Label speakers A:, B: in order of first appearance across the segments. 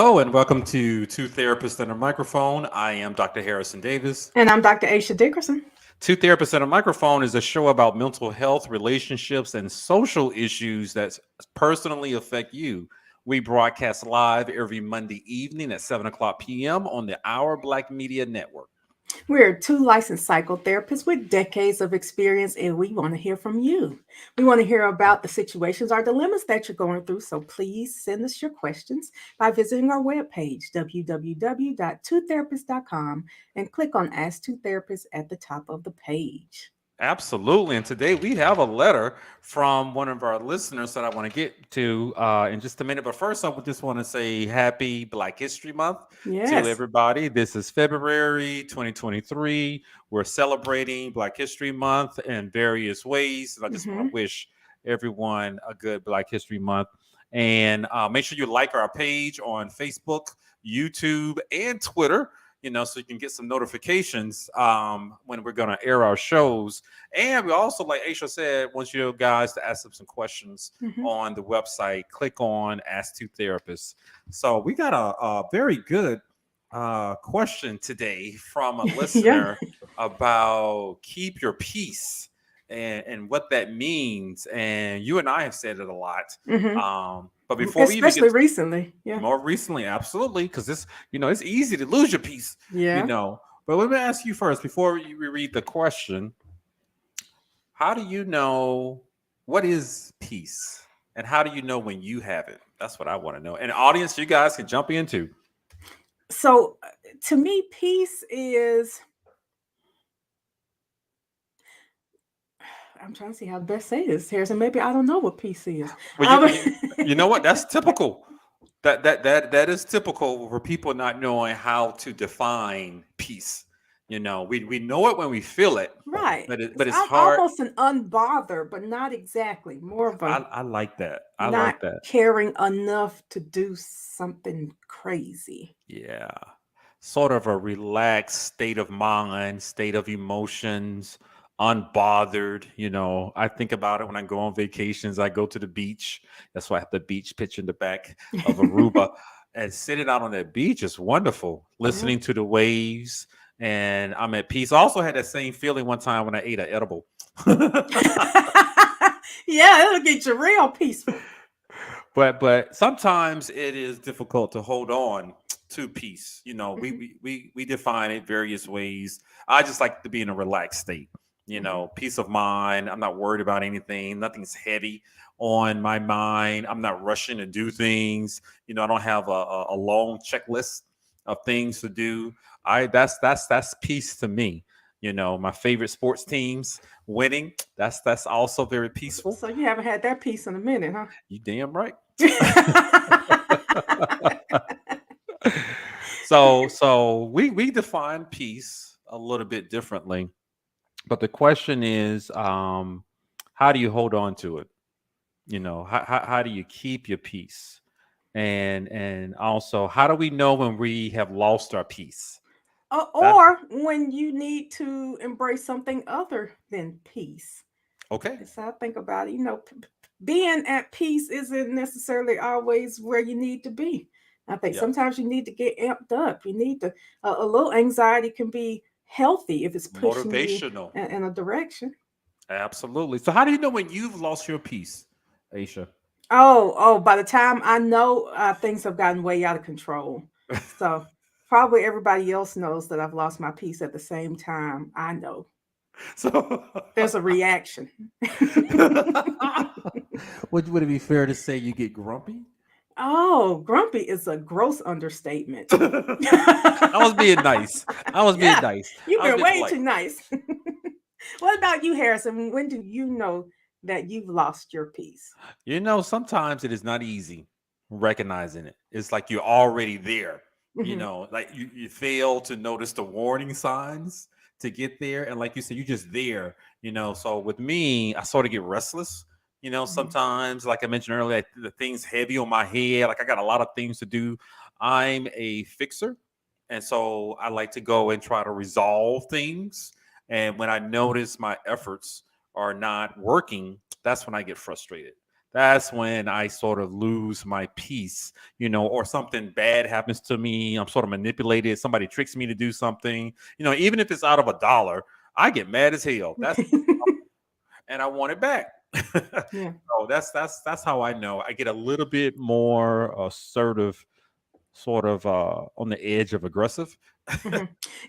A: Hello and welcome to Two Therapists and a Microphone. I am Dr. Harrison Davis.
B: And I'm Dr. Aisha Dickerson.
A: Two Therapists and a Microphone is a show about mental health, relationships, and social issues that personally affect you. We broadcast live every Monday evening at 7 o'clock p.m. on the Our Black Media Network.
B: We're two licensed psychotherapists with decades of experience, and we want to hear from you. We want to hear about the situations or dilemmas that you're going through, so please send us your questions by visiting our webpage, www.twotherapist.com, and click on Ask Two Therapists at the top of the page.
A: Absolutely. And today we have a letter from one of our listeners that I want to get to in just a minute. But first, I would just want to say happy Black History Month to everybody. This is February 2023. We're celebrating Black History Month in various ways. And I just want to wish everyone a good Black History Month. And make sure you like our page on Facebook, YouTube, and Twitter. So you can get some notifications when we're going to air our shows. And we also, like Aisha said, want you guys to ask them some questions on the website. Click on Ask Two Therapists. So we got a very good question today from a listener about keep your peace and what that means. And you and I have said it a lot. But before
B: especially recently,
A: more recently, absolutely, because it's easy to lose your peace, But let me ask you first before we read the question: how do you know what is peace, and how do you know when you have it? That's what I want to know. And audience, you guys can jump in too.
B: So, to me, peace is. I'm trying to see how to best say this, Harrison. Maybe I don't know what peace is.
A: Well, you know what? That's typical. That is typical for people not knowing how to define peace. We know it when we feel it,
B: right?
A: But it's hard.
B: Almost an unbothered, but not exactly. More of a.
A: I like that.
B: I like that. Caring enough to do something crazy.
A: Yeah, sort of a relaxed state of mind, state of emotions. Unbothered, I think about it when I go on vacations. I go to the beach. That's why I have the beach pitch in the back of Aruba. And sitting out on that beach is wonderful. Listening to the waves, and I'm at peace. I also had that same feeling one time when I ate an edible.
B: Yeah, it'll get you real peaceful.
A: But sometimes it is difficult to hold on to peace. We define it various ways. I just like to be in a relaxed state. Peace of mind. I'm not worried about anything. Nothing's heavy on my mind. I'm not rushing to do things. I don't have a long checklist of things to do. That's peace to me. My favorite sports teams winning. That's also very peaceful.
B: So you haven't had that peace in a minute, huh?
A: You damn right. So we define peace a little bit differently. But the question is, how do you hold on to it? How do you keep your peace? And also, how do we know when we have lost our peace?
B: Or when you need to embrace something other than peace.
A: Okay.
B: So I think about it. Being at peace isn't necessarily always where you need to be. I think sometimes you need to get amped up. You need to, a little anxiety can be healthy if it's pushing
A: motivational
B: you in a direction.
A: Absolutely. So how do you know when you've lost your peace, Aisha?
B: By the time I know, things have gotten way out of control. So probably everybody else knows that I've lost my peace at the same time. I know. So there's a reaction.
A: Would it be fair to say you get grumpy?
B: Oh, grumpy is a gross understatement.
A: I was being nice. Being nice.
B: You've been way too nice. What about you, Harrison? When do you know that you've lost your peace?
A: Sometimes it is not easy recognizing it. It's like you're already there. Like you fail to notice the warning signs to get there. And like you said, you're just there. So with me, I sort of get restless. Sometimes, like I mentioned earlier, the things heavy on my head, like I got a lot of things to do. I'm a fixer. And so I like to go and try to resolve things. And when I notice my efforts are not working, that's when I get frustrated. that's when I sort of lose my peace, or something bad happens to me. I'm sort of manipulated. Somebody tricks me to do something, even if it's out of $1, I get mad as hell. And I want it back.
B: Yeah.
A: So that's how I know. I get a little bit more assertive, sort of on the edge of aggressive.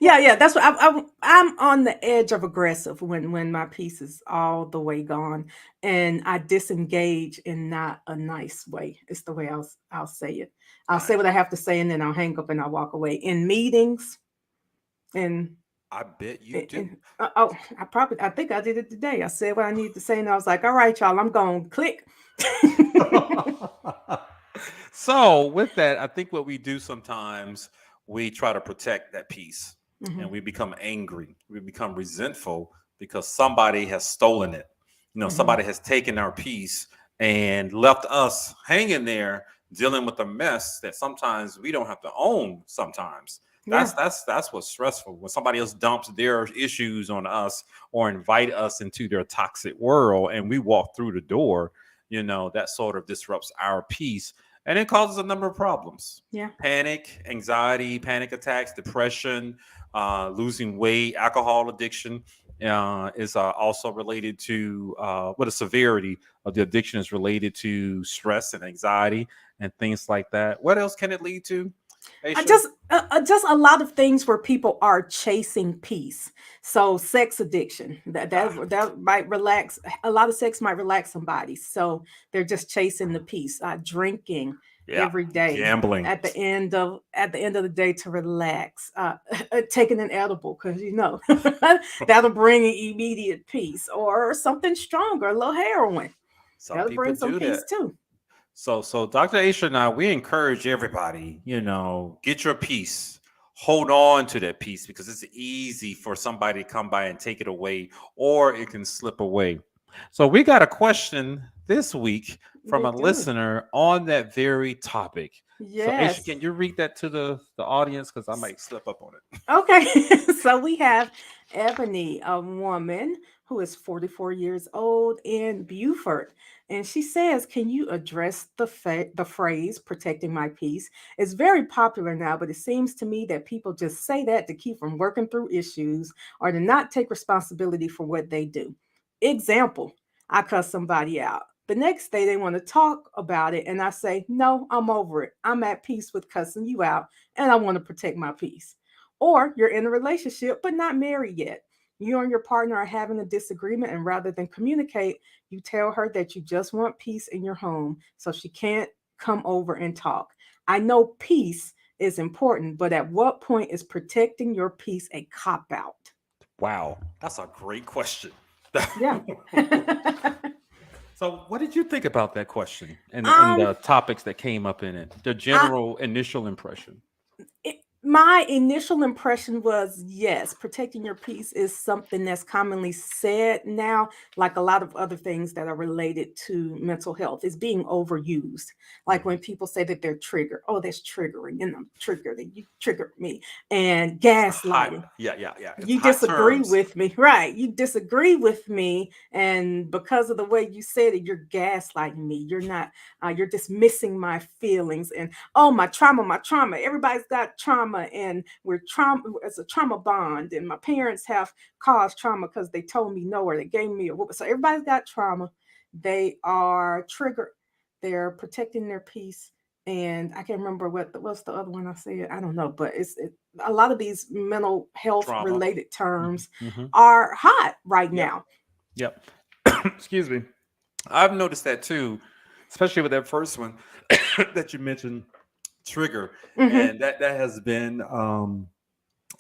B: Yeah. That's what I'm on the edge of aggressive when my piece is all the way gone, and I disengage in not a nice way. It's the way I'll say it. I'll say what I have to say, and then I'll hang up and I'll walk away in meetings. And
A: I bet you do.
B: I think I did it today. I said what I needed to say, and I was like, "All right, y'all, I'm going to click."
A: So with that, I think what we do sometimes, we try to protect that peace, and we become angry. We become resentful because somebody has stolen it. Somebody has taken our peace and left us hanging there dealing with a mess that sometimes we don't have to own sometimes. That's what's stressful, when somebody else dumps their issues on us or invite us into their toxic world and we walk through the door. That sort of disrupts our peace, and it causes a number of problems. Panic, anxiety, panic attacks, depression, losing weight, alcohol addiction is also related to what the severity of the addiction is related to stress and anxiety and things like that. What else can it lead to?
B: Just a lot of things where people are chasing peace. So sex addiction, that might relax. A lot of sex might relax somebody, so they're just chasing the peace. Drinking every day,
A: gambling
B: at the end of the day to relax. Taking an edible because that'll bring an immediate peace, or something stronger, a little heroin. That'll bring some peace too.
A: So Dr. Aisha and I, we encourage everybody, get your peace, hold on to that peace, because it's easy for somebody to come by and take it away, or it can slip away. So we got a question this week from a listener on that very topic.
B: Yes.
A: So Aisha, can you read that to the audience? Because I might slip up on it.
B: Okay. So we have Ebony, a woman who is 44 years old in Beaufort. And she says, can you address the phrase protecting my peace? It's very popular now, but it seems to me that people just say that to keep from working through issues or to not take responsibility for what they do. Example, I cuss somebody out. The next day they want to talk about it, and I say, no, I'm over it. I'm at peace with cussing you out, and I want to protect my peace. Or you're in a relationship, but not married yet. You and your partner are having a disagreement, and rather than communicate, you tell her that you just want peace in your home so she can't come over and talk. I know peace is important, but at what point is protecting your peace a cop out?
A: Wow, that's a great question.
B: Yeah.
A: So what did you think about that question and the topics that came up in it? The general initial impression?
B: My initial impression was, yes, protecting your peace is something that's commonly said now, like a lot of other things that are related to mental health is being overused. Like when people say that they're triggered, oh, that's triggering, and I'm triggered, and you triggered me, and gaslighting.
A: Yeah.
B: You disagree with me, right? You disagree with me, and because of the way you said it, you're gaslighting me. You're not, you're dismissing my feelings, and oh, my trauma. Everybody's got trauma, and it's a trauma bond, and my parents have caused trauma because they told me no, or they gave me a whoop. So everybody's got trauma. They are triggered. They're protecting their peace. And I can't remember what's the other one I said. I don't know, but it's a lot of these mental health related terms are hot right now.
A: Yep. Excuse me. I've noticed that too, especially with that first one that you mentioned, trigger, and that has been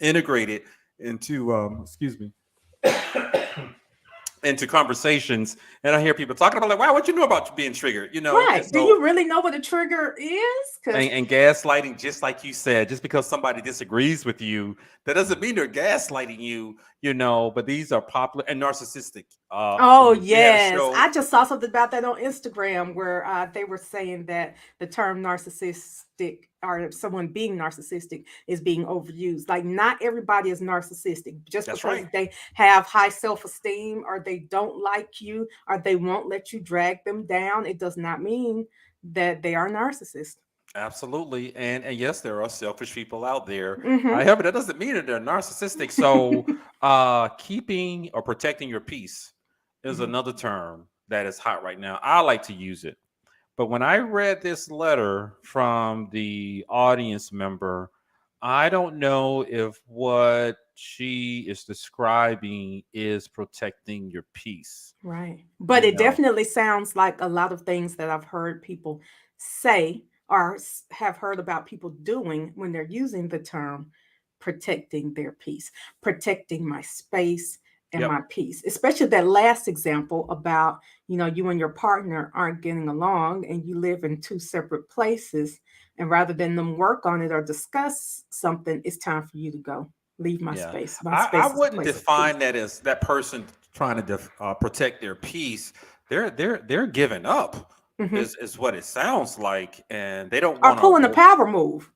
A: integrated into into conversations, and I hear people talking about, like, wow, what you know about being triggered,
B: right? So, do you really know what a trigger is?
A: And gaslighting, just like you said, just because somebody disagrees with you, that doesn't mean they're gaslighting you, but these are popular and narcissistic.
B: Oh yes, I just saw something about that on Instagram where they were saying that the term narcissistic or someone being narcissistic is being overused. Like, not everybody is narcissistic. Just
A: That's
B: because
A: right.
B: they have high self-esteem, or they don't like you, or they won't let you drag them down, it does not mean that they are narcissists.
A: Absolutely. And yes, there are selfish people out there.
B: Mm-hmm.
A: However, that doesn't mean that they're narcissistic. So keeping or protecting your peace is
B: Mm-hmm.
A: another term that is hot right now. I like to use it. But when I read this letter from the audience member, I don't know if what she is describing is protecting your peace.
B: Right. But
A: You
B: it
A: know,
B: definitely sounds like a lot of things that I've heard people say, or have heard about people doing when they're using the term protecting their peace, protecting my space and
A: yep.
B: my peace. Especially that last example about, you and your partner aren't getting along and you live in two separate places. And rather than them work on it or discuss something, it's time for you to go. Leave my
A: Yeah,
B: space. My
A: I
B: space is a
A: wouldn't
B: place of peace.
A: define that as that person trying to protect their peace. They're giving up,
B: Hmm.
A: is what it sounds like, and they don't
B: Or
A: want
B: pulling a
A: to.
B: power move.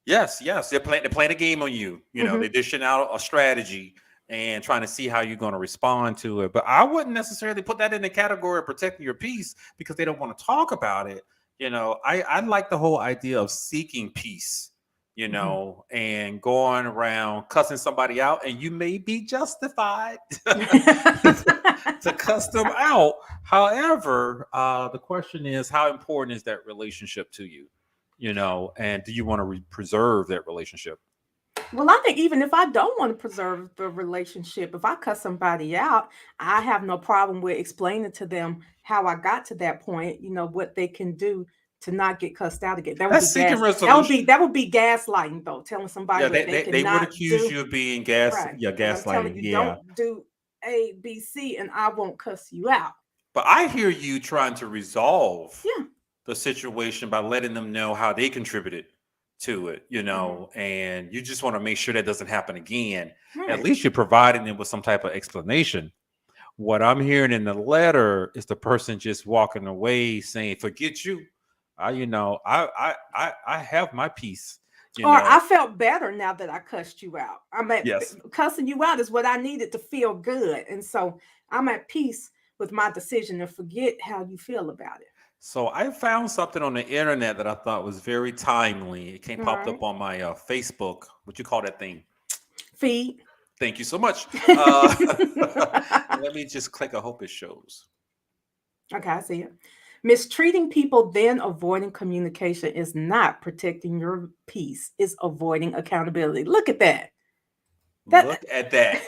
A: Yes, yes, they're playing a game on you. They're
B: Mhm.
A: dishing out a strategy and trying to see how you're going to respond to it. But I wouldn't necessarily put that in the category of protecting your peace because they don't want to talk about it. I like the whole idea of seeking peace.
B: Mhm.
A: And going around cussing somebody out, and you may be justified to cuss them out. However, the question is, how important is that relationship to you? And do you want to preserve that relationship?
B: Well, I think even if I don't want to preserve the relationship, if I cuss somebody out, I have no problem with explaining to them how I got to that point, what they can do to not get cussed out again. That would be
A: That's seeking
B: gas. That would be
A: resolution.
B: that would be gaslighting, though, telling somebody
A: Yeah,
B: what
A: they,
B: they
A: they, they would
B: cannot
A: accuse
B: do.
A: you of being
B: Right. And I'm telling
A: gaslighting.
B: you,
A: Yeah.
B: don't do A, B, C, and I won't cuss you out.
A: But I hear you trying to resolve
B: Yeah.
A: the situation by letting them know how they contributed to it,
B: Hmm.
A: and you just want to make sure that doesn't happen again. At
B: Right.
A: least you're providing them with some type of explanation. What I'm hearing in the letter is the person just walking away saying, "Forget you. I have my peace." You
B: Or I
A: know.
B: felt better now that I cussed you out.
A: Yes.
B: Cussing you out is what I needed to feel good. And so I'm at peace with my decision to forget how you feel about it.
A: So I found something on the internet that I thought was very timely. It came
B: All
A: popped
B: right.
A: up on my Facebook. What you call that thing?
B: Feed.
A: Thank you so much. Let me just click. I hope it shows.
B: Okay, I see it. Mistreating people, then avoiding communication is not protecting your peace, it's avoiding accountability. Look at that.
A: Look
B: That
A: at that.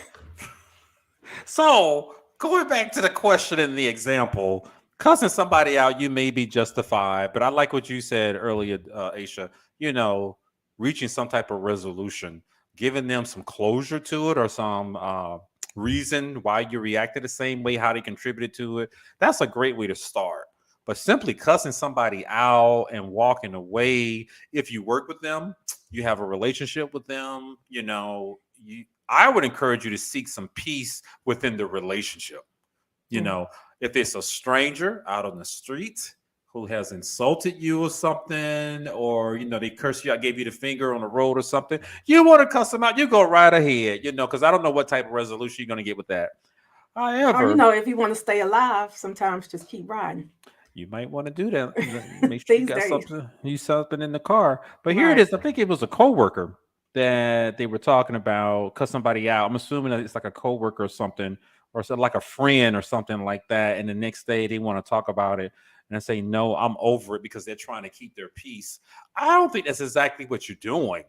A: So going back to the question in the example, cussing somebody out, you may be justified, but I like what you said earlier, Aisha. You know, reaching some type of resolution, giving them some closure to it, or some reason why you reacted the same way, how they contributed to it. That's a great way to start. But simply cussing somebody out and walking away, if you work with them, you have a relationship with them, I would encourage you to seek some peace within the relationship. You
B: yeah.
A: know, if it's a stranger out on the street who has insulted you or something, or they curse you out, gave you the finger on the road or something, you want to cuss them out, you go right ahead, because I don't know what type of resolution you're going to get with that.
B: Or
A: However,
B: if you want to stay alive, sometimes just keep riding.
A: you might want to do that. Make sure you
B: These
A: got
B: days.
A: something in the car. But here it
B: Right.
A: is. I think it was a coworker that they were talking about, cuss somebody out. I'm assuming that it's like a coworker or something, or so like a friend or something like that. And the next day they want to talk about it and say, "No, I'm over it," because they're trying to keep their peace. I don't think that's exactly what you're doing.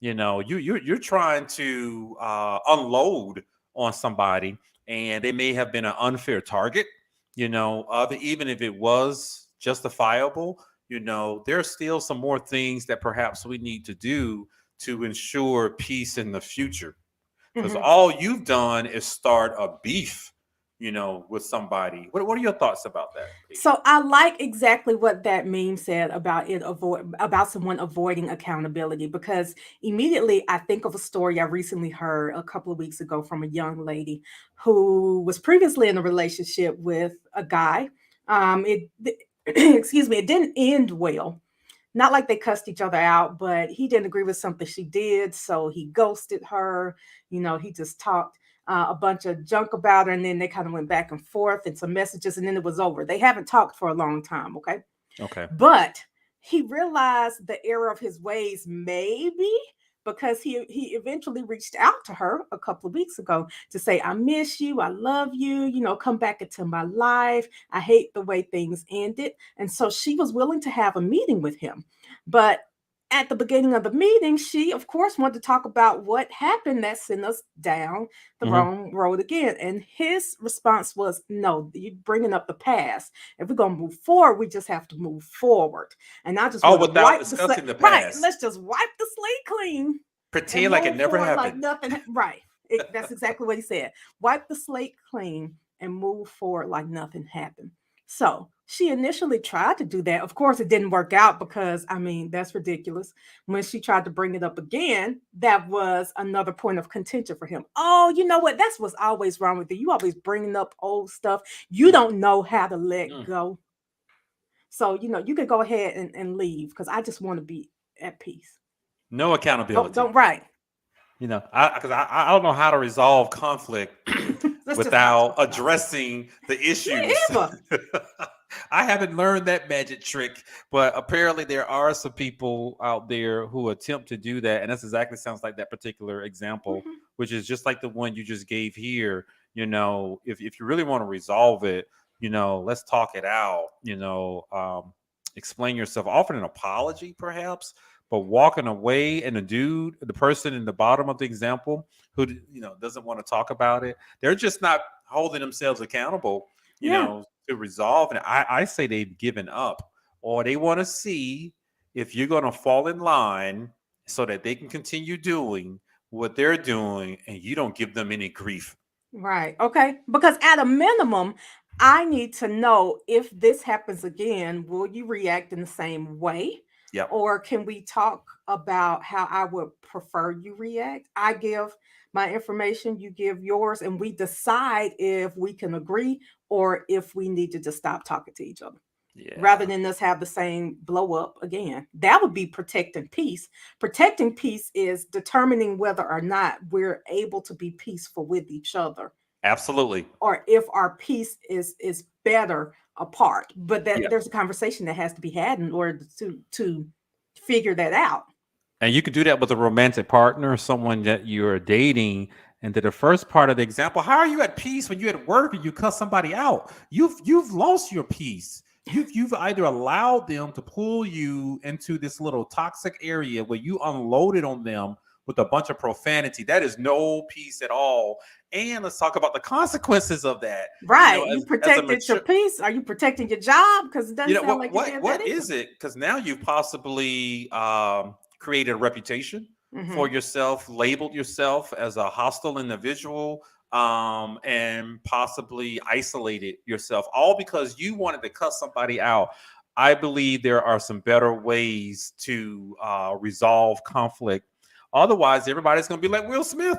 A: You're trying to unload on somebody, and they may have been an unfair target. Even if it was justifiable, there are still some more things that perhaps we need to do to ensure peace in the future. Because
B: Hmm.
A: all you've done is start a beef, with somebody. What are your thoughts about that, Aisha?
B: So I like exactly what that meme said about about someone avoiding accountability, because immediately I think of a story I recently heard a couple of weeks ago from a young lady who was previously in a relationship with a guy. It excuse me, it didn't end well. not like they cussed each other out, but he didn't agree with something she did, so he ghosted her. He just talked a bunch of junk about her, and then they kind of went back and forth and some messages, and then it was over. They haven't talked for a long time, okay?
A: Okay.
B: But he realized the error of his ways, maybe because he eventually reached out to her a couple of weeks ago to say, I miss you, I love you, come back into my life. I hate the way things ended. And so she was willing to have a meeting with him. But at the beginning of the meeting, she, of course, wanted to talk about what happened that sent us down the wrong road again. And his response was, no, you're bringing up the past. If we're going to move forward, we just have to move forward. And I just
A: without discussing the past.
B: Right. Let's just wipe the slate clean.
A: Pretend like it never happened.
B: Like nothing. Right. That's exactly what he said. Wipe the slate clean and move forward like nothing happened. So she initially tried to do that. Of course, it didn't work out because, that's ridiculous. When she tried to bring it up again, that was another point of contention for him. Oh, you know what? That's what's always wrong with you. You always bringing up old stuff. You don't know how to let go. So, you could go ahead and leave because I just want to be at peace.
A: No accountability.
B: Don't right.
A: Because I don't know how to resolve conflict without addressing the issues. I haven't learned that magic trick, but apparently there are some people out there who attempt to do that. And that's exactly sounds like that particular example, which is just like the one you just gave here. If you really want to resolve it, let's talk it out, explain yourself, offer an apology perhaps. But walking away, and the person in the bottom of the example who doesn't want to talk about it, they're just not holding themselves accountable, to resolve. And I say they've given up, or they want to see if you're going to fall in line so that they can continue doing what they're doing, and you don't give them any grief.
B: Right. Okay. Because at a minimum, I need to know if this happens again, will you react in the same way?
A: Yep.
B: Or can we talk about how I would prefer you react? I give my information, you give yours, and we decide if we can agree or if we need to just stop talking to each other. Yeah. Rather than us have the same blow up again. That would be protecting peace. Protecting peace is determining whether or not we're able to be peaceful with each other.
A: Absolutely.
B: Or if our peace is better apart. But there's a conversation that has to be had in order to figure that out.
A: And you could do that with a romantic partner, someone that you're dating. And to the first part of the example, how are you at peace when you're at work and you cuss somebody out? You've lost your peace. You've either allowed them to pull you into this little toxic area where you unloaded on them with a bunch of profanity. That is no peace at all. And let's talk about the consequences of that.
B: Right. You protected your peace. Are you protecting your job? Because it doesn't sound like
A: what is it? Because now you've possibly created a reputation for yourself, labeled yourself as a hostile individual, and possibly isolated yourself, all because you wanted to cuss somebody out. I believe there are some better ways to resolve conflict. Otherwise, everybody's going to be like Will Smith,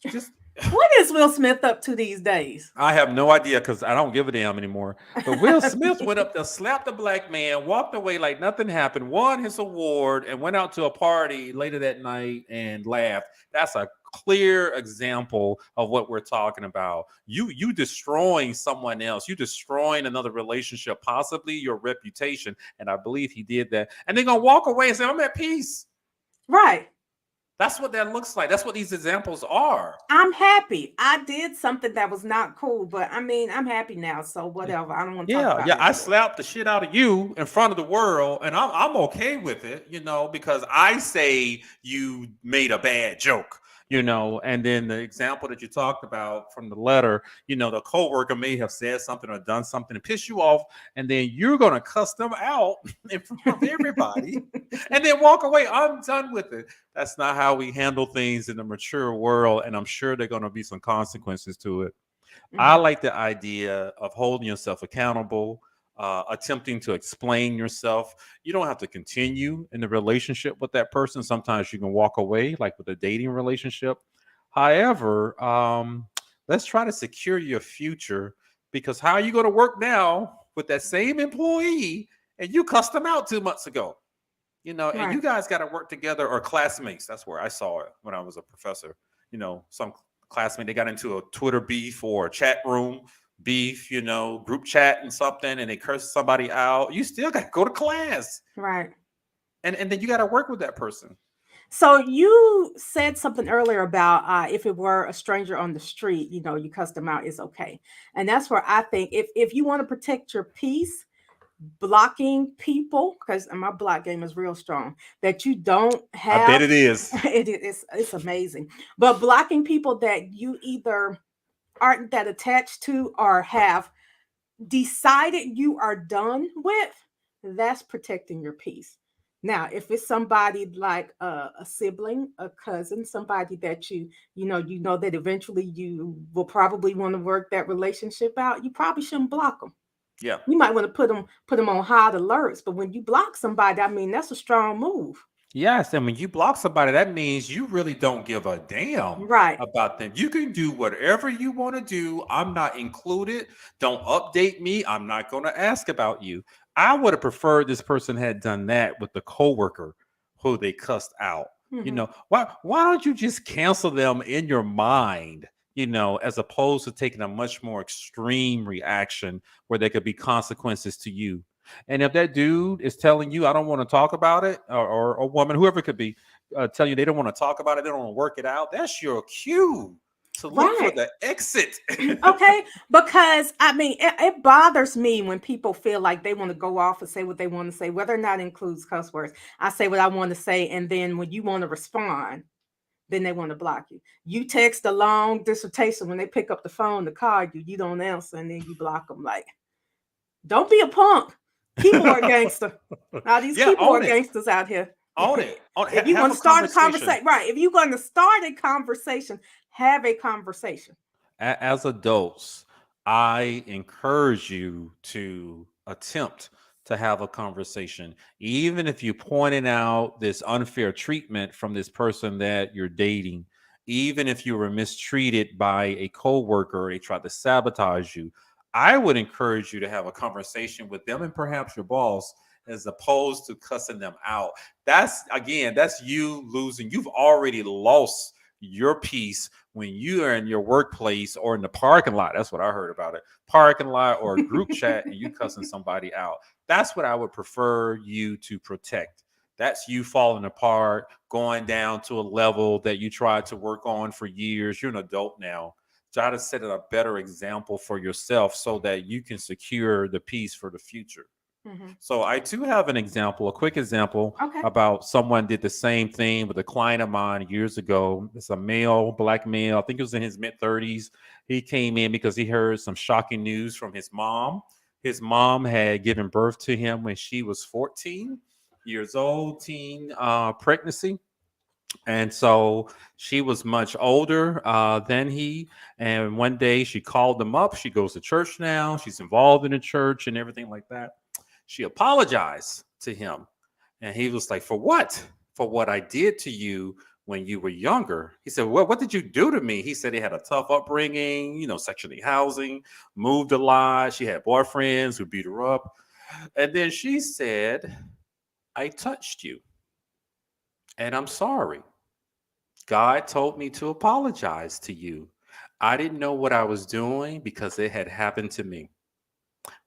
A: just.
B: What is Will Smith up to these days?
A: I have no idea because I don't give a damn anymore. But Will Smith went up there, slapped a black man, walked away like nothing happened, won his award, and went out to a party later that night and laughed. That's a clear example of what we're talking about. You destroying someone else, you destroying another relationship, possibly your reputation. And I believe he did that. And they're going to walk away and say, I'm at peace.
B: Right.
A: That's what that looks like. That's what these examples are.
B: I'm happy. I did something that was not cool, but I'm happy now. So whatever. I don't want to talk about it.
A: I slapped the shit out of you in front of the world, and I'm okay with it, because I say you made a bad joke. And then the example that you talked about from the letter, the coworker may have said something or done something to piss you off, and then you're going to cuss them out in front of everybody and then walk away. I'm done with it. That's not how we handle things in the mature world, and I'm sure there are going to be some consequences to it. I like the idea of holding yourself accountable, attempting to explain yourself. You don't have to continue in the relationship with that person. Sometimes you can walk away, like with a dating relationship. However, let's try to secure your future, because how are you going to work now with that same employee and you cussed them out 2 months ago. And
B: Right.
A: you guys got to work together, or classmates. That's where I saw it when I was a professor. Some classmate, they got into a Twitter beef or a chat room beef, group chat and something, and they cursed somebody out. You still got to go to class.
B: Right.
A: And then you got to work with that person.
B: So you said something earlier about if it were a stranger on the street, you cuss them out, is okay. And that's where I think if you want to protect your peace, blocking people, because my block game is real strong, that you don't have.
A: I bet it is.
B: It's amazing. But blocking people that you either aren't that attached to or have decided you are done with, that's protecting your peace. Now, if it's somebody like a sibling, a cousin, somebody that you know that eventually you will probably want to work that relationship out, you probably shouldn't block them.
A: Yeah.
B: You might want to put them on high alerts, but when you block somebody, I mean, that's a strong move.
A: Yes, and when you block somebody, that means you really don't give a damn about them. You can do whatever you want to do. I'm not included. Don't update me. I'm not going to ask about you. I would have preferred this person had done that with the coworker who they cussed out.
B: Mm-hmm.
A: Why don't you just cancel them in your mind? As opposed to taking a much more extreme reaction where there could be consequences to you. And if that dude is telling you, I don't want to talk about it, or a woman, whoever it could be, telling you they don't want to talk about it, they don't want to work it out, that's your cue to look for the exit.
B: Okay, because I mean, it bothers me when people feel like they want to go off and say what they want to say, whether or not it includes cuss words. I say what I want to say, and then when you want to respond, then they want to block you. You text a long dissertation, when they pick up the phone to call you, you don't answer, and then you block them. Like, don't be a punk. Keyboard gangster. Now these keyboard gangsters out here.
A: Own it.
B: If you want to start a conversation, right? If you're going to start a conversation, have a conversation.
A: As adults, I encourage you to attempt to have a conversation, even if you pointed out this unfair treatment from this person that you're dating, even if you were mistreated by a coworker or they tried to sabotage you. I would encourage you to have a conversation with them and perhaps your boss, as opposed to cussing them out. That's you losing. You've already lost your peace when you are in your workplace or in the parking lot. That's what I heard about it. Parking lot or group chat, and you cussing somebody out. That's what I would prefer you to protect. That's you falling apart, going down to a level that you tried to work on for years. You're an adult now. Try to set a better example for yourself so that you can secure the peace for the future. Mm-hmm. So I do have a quick example about someone did the same thing with a client of mine years ago. It's a black male. I think it was in his mid-30s. He came in because he heard some shocking news from his mom. His mom had given birth to him when she was 14 years old, teen pregnancy. And so she was much older than he. And one day she called him up. She goes to church now. She's involved in the church and everything like that. She apologized to him. And he was like, for what? For what I did to you when you were younger. He said, well, what did you do to me? He said he had a tough upbringing, sexually housing, moved a lot. She had boyfriends who beat her up. And then she said, I touched you. And I'm sorry. God told me to apologize to you. I didn't know what I was doing because it had happened to me.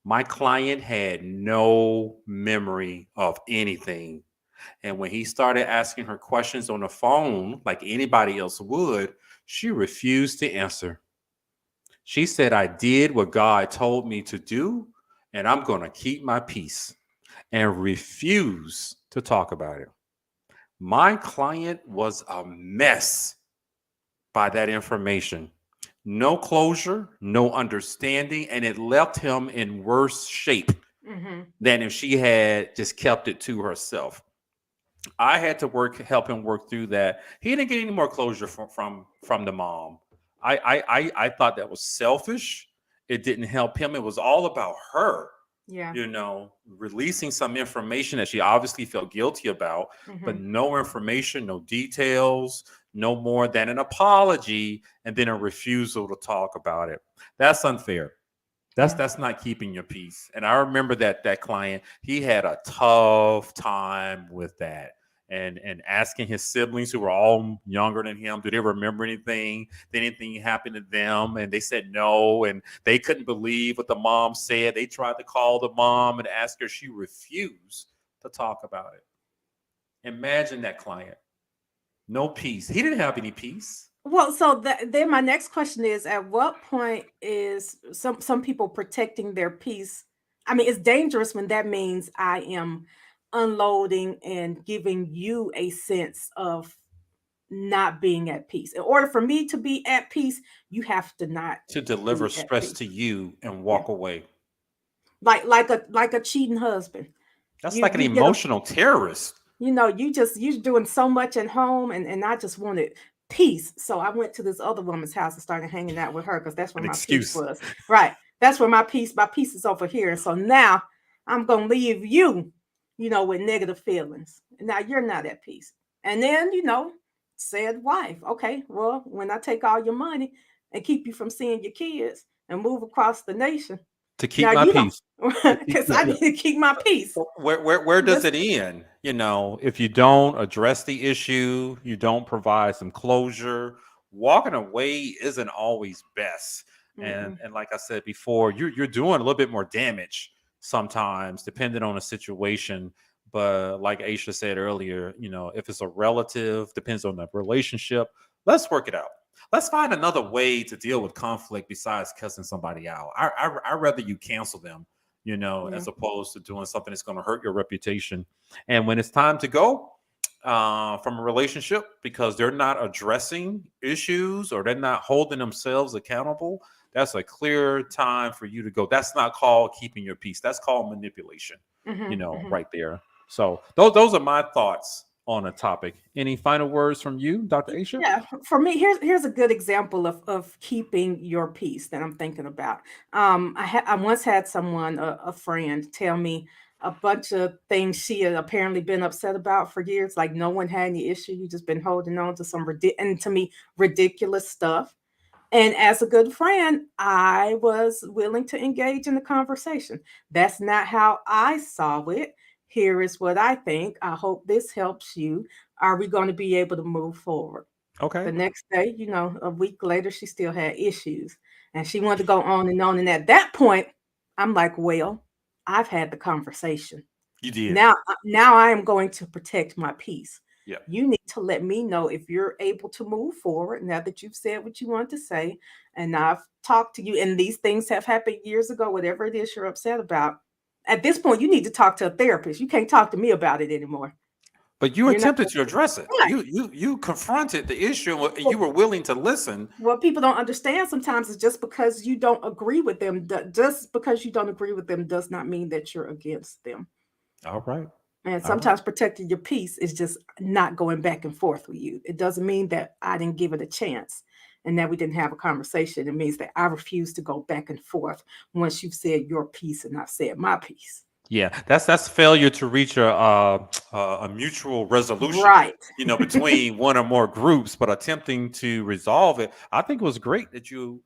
A: My client had no memory of anything. And when he started asking her questions on the phone, like anybody else would, she refused to answer. She said, I did what God told me to do, and I'm going to keep my peace, and refuse to talk about it. My client was a mess by that information. No closure, no understanding, and it left him in worse shape than if she had just kept it to herself. I had to help him work through that. He didn't get any more closure from the mom. I thought that was selfish. It didn't help him. It was all about her.
B: Yeah.
A: Releasing some information that she obviously felt guilty about, but no information, no details, no more than an apology, and then a refusal to talk about it. That's unfair. That's not keeping your peace. And I remember that client, he had a tough time with that. And asking his siblings who were all younger than him, do they remember anything? Did anything happen to them? And they said no, and they couldn't believe what the mom said. They tried to call the mom and ask her. She refused to talk about it. Imagine that client. No peace. He didn't have any peace.
B: Well, so then my next question is, at what point is some people protecting their peace? I mean, it's dangerous when that means I am unloading and giving you a sense of not being at peace. In order for me to be at peace, you have to not
A: to deliver stress to you and walk away.
B: Like a cheating husband.
A: That's like an emotional terrorist.
B: You're doing so much at home, and I just wanted peace. So I went to this other woman's house and started hanging out with her because that's where my peace was. Right. That's where my peace is over here. And so now I'm gonna leave you, with negative feelings. Now you're not at peace. And then, said wife, okay, well, when I take all your money and keep you from seeing your kids and move across the nation
A: to keep my peace,
B: because I need to keep my peace.
A: Where does it end? If you don't address the issue, you don't provide some closure, walking away isn't always best. Mm-hmm. And like I said before, you're doing a little bit more damage sometimes, depending on the situation. But like Aisha said earlier, if it's a relative, depends on the relationship. Let's work it out. Let's find another way to deal with conflict besides cussing somebody out. I'd rather you cancel them, as opposed to doing something that's going to hurt your reputation. And when it's time to go from a relationship because they're not addressing issues or they're not holding themselves accountable, that's a clear time for you to go. That's not called keeping your peace. That's called manipulation, right there. So those are my thoughts on a topic. Any final words from you, Dr. Aisha?
B: Yeah, for me, here's a good example of keeping your peace that I'm thinking about. I once had someone, a friend, tell me a bunch of things she had apparently been upset about for years. Like no one had any issue. You just been holding on to some ridiculous stuff. And as a good friend, I was willing to engage in the conversation. That's not how I saw it. Here is what I think. I hope this helps you. Are we going to be able to move forward?
A: Okay.
B: The next day, a week later, she still had issues and she wanted to go on and on. And at that point, I'm like, well, I've had the conversation.
A: You did.
B: Now I am going to protect my peace.
A: Yeah.
B: You need to let me know if you're able to move forward now that you've said what you want to say. And I've talked to you and these things have happened years ago, whatever it is you're upset about. At this point, you need to talk to a therapist. You can't talk to me about it anymore.
A: But you attempted to address it. Right. You confronted the issue. You were willing to listen.
B: What people don't understand sometimes is just because you don't agree with them. Just because you don't agree with them does not mean that you're against them.
A: All right.
B: And sometimes protecting your peace is just not going back and forth with you. It doesn't mean that I didn't give it a chance and that we didn't have a conversation. It means that I refuse to go back and forth once you've said your piece and I've said my piece.
A: Yeah, that's failure to reach a mutual resolution,
B: right?
A: Between one or more groups, but attempting to resolve it. I think it was great that you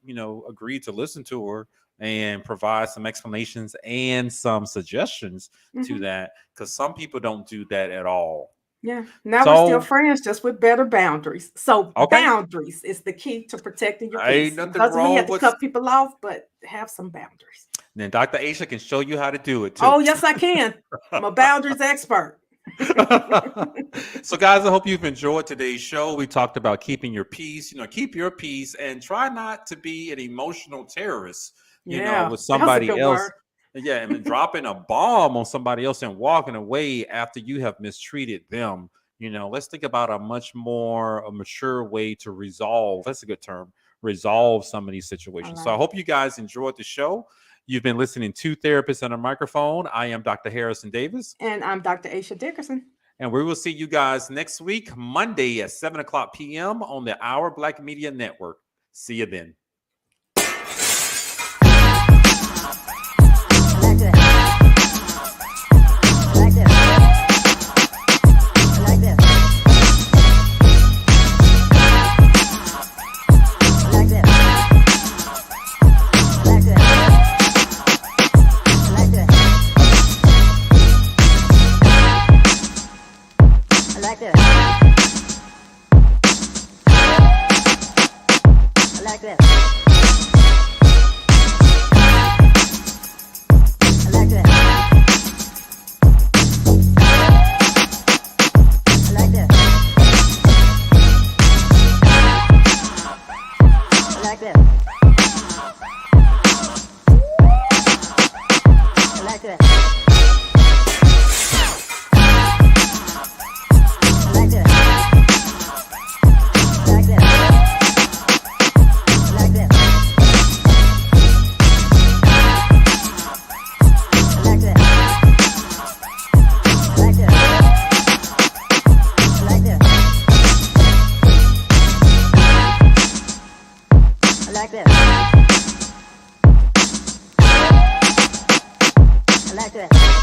A: agreed to listen to her and provide some explanations and some suggestions to that, because some people don't do that at all.
B: Yeah. Now we're still friends, just with better boundaries. So boundaries is the key to protecting your peace.
A: Ain't nothing wrong.
B: We have to cut people off, but have some boundaries.
A: And then Dr. Aisha can show you how to do it too.
B: Oh, yes, I can. I'm a boundaries expert.
A: So guys, I hope you've enjoyed today's show. We talked about keeping your peace, keep your peace and try not to be an emotional terrorist, with somebody else. Word. Yeah, and then dropping a bomb on somebody else and walking away after you have mistreated them. Let's think about a much more mature way to resolve. That's a good term. Resolve some of these situations. So I hope you guys enjoyed the show. You've been listening to Therapists on a Microphone. I am Dr. Harrison Davis.
B: And I'm Dr. Aisha Dickerson.
A: And we will see you guys next week, Monday at 7:00 p.m. on the Our Black Media Network. See you then.
C: like this. I like this. I like this. I like this. I like this. I like this. I like this. I like this. I like this. I like this.